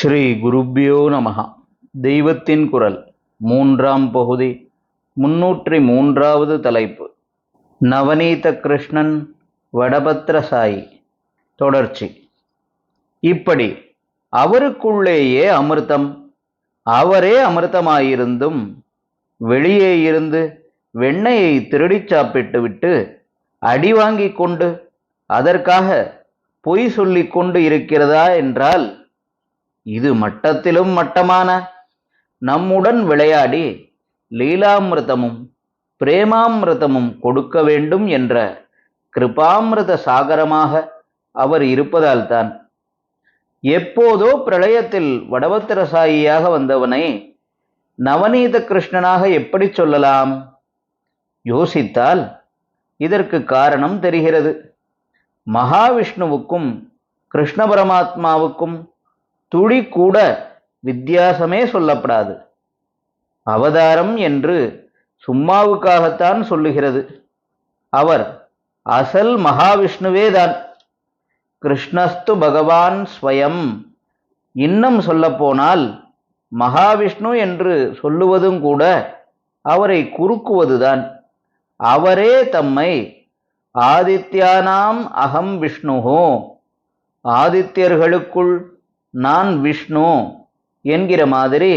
ஸ்ரீ குருப்யோ நமஹ. தெய்வத்தின் குரல் மூன்றாம் பகுதி 303வது தலைப்பு. நவநீத கிருஷ்ணன் வடபத்ரசாயி. தொடர்ச்சி. இப்படி அவருக்குள்ளேயே அமிர்தம், அவரே அமிர்தமாயிருந்தும் வெளியே இருந்து வெண்ணெயை திருடிச் சாப்பிட்டு விட்டு அடி வாங்கிக் கொண்டு அதற்காக பொய் சொல்லிக் கொண்டு இருக்கிறதா என்றால், இது மட்டத்திலும் மட்டமான நம்முடன் விளையாடி லீலாமிருதமும் பிரேமாமிருதமும் கொடுக்க வேண்டும் என்ற கிருபாமிருத சாகரமாக அவர் இருப்பதால்தான். எப்போதோ பிரளயத்தில் வடபத்திரசாயியாக வந்தவனை நவநீத கிருஷ்ணனாக எப்படி சொல்லலாம்? யோசித்தால் இதற்கு காரணம் தெரிகிறது. மகாவிஷ்ணுவுக்கும் கிருஷ்ண பரமாத்மாவுக்கும் துளி கூட வித்தியாசமே சொல்லப்படாது. அவதாரம் என்று சும்மாவுக்காகத்தான் சொல்லுகிறது. அவர் அசல் மகாவிஷ்ணுவேதான். கிருஷ்ணஸ்து பகவான் ஸ்வயம். இன்னும் சொல்லப்போனால் மகாவிஷ்ணு என்று சொல்லுவதும் கூட அவரை குறுக்குவதுதான். அவரே தம்மை ஆதித்யானாம் அகம் விஷ்ணுஹோ, ஆதித்யர்களுக்குள் நான் விஷ்ணு என்கிற மாதிரி,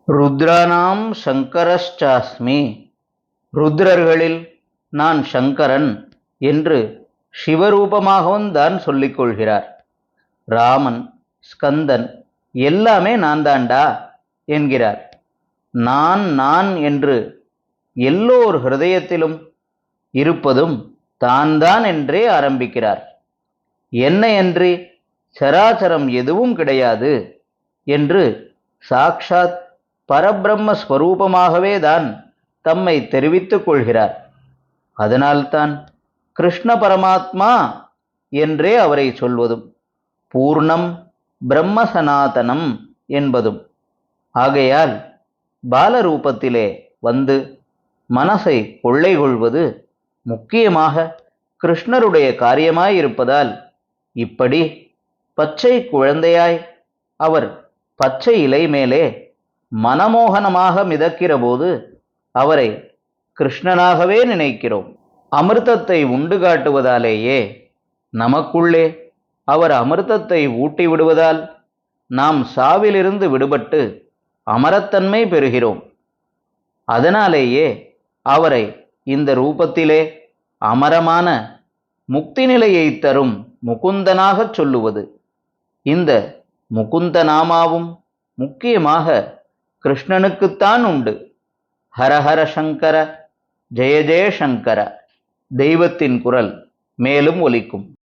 ருத்ரானாம் சங்கரஸ்சாஸ்மி, ருத்ரர்களில் நான் சங்கரன் என்று சிவரூபமாகவும் தான் சொல்லிக் கொள்கிறார். ராமன், ஸ்கந்தன் எல்லாமே நான் தாண்டா என்கிறார். நான் நான் என்று எல்லோர் ஹிருதயத்திலும் இருப்பதும் தான் தான் என்றே ஆரம்பிக்கிறார். என்னையன்றி சராசரம் எதுவும் கிடையாது என்று சாக்ஷாத் பரபிரம்ம ஸ்வரூபமாகவே தான் தம்மை தெரிவித்துக் கொள்கிறார். அதனால்தான் கிருஷ்ண பரமாத்மா என்றே அவரை சொல்வதும், பூர்ணம் பிரம்ம சனாதனம் என்பதும். ஆகையால் பாலரூபத்திலே வந்து மனசை கொள்ளை கொள்வது முக்கியமாக கிருஷ்ணருடைய காரியமாயிருப்பதால், இப்படி பச்சை குழந்தையாய் அவர் பச்சை இலை மேலே மனமோகனமாக மிதக்கிற போது அவரை கிருஷ்ணனாகவே நினைக்கிறோம். அமிர்தத்தை உண்டு காட்டுவதாலேயே நமக்குள்ளே அவர் அமிர்தத்தை ஊட்டி விடுவதால் நாம் சாவிலிருந்து விடுபட்டு அமரத்தன்மை பெறுகிறோம். அதனாலேயே அவரை இந்த ரூபத்திலே அமரமான முக்தி நிலையை தரும் முகுந்தனாகச் சொல்லுவது. இந்த முகுந்த நாமாவும் முக்கியமாக கிருஷ்ணனுக்குத்தான் உண்டு. ஹரஹர சங்கர, ஜெய ஜெய சங்கர. தெய்வத்தின் குரல் மேலும் ஒலிக்கும்.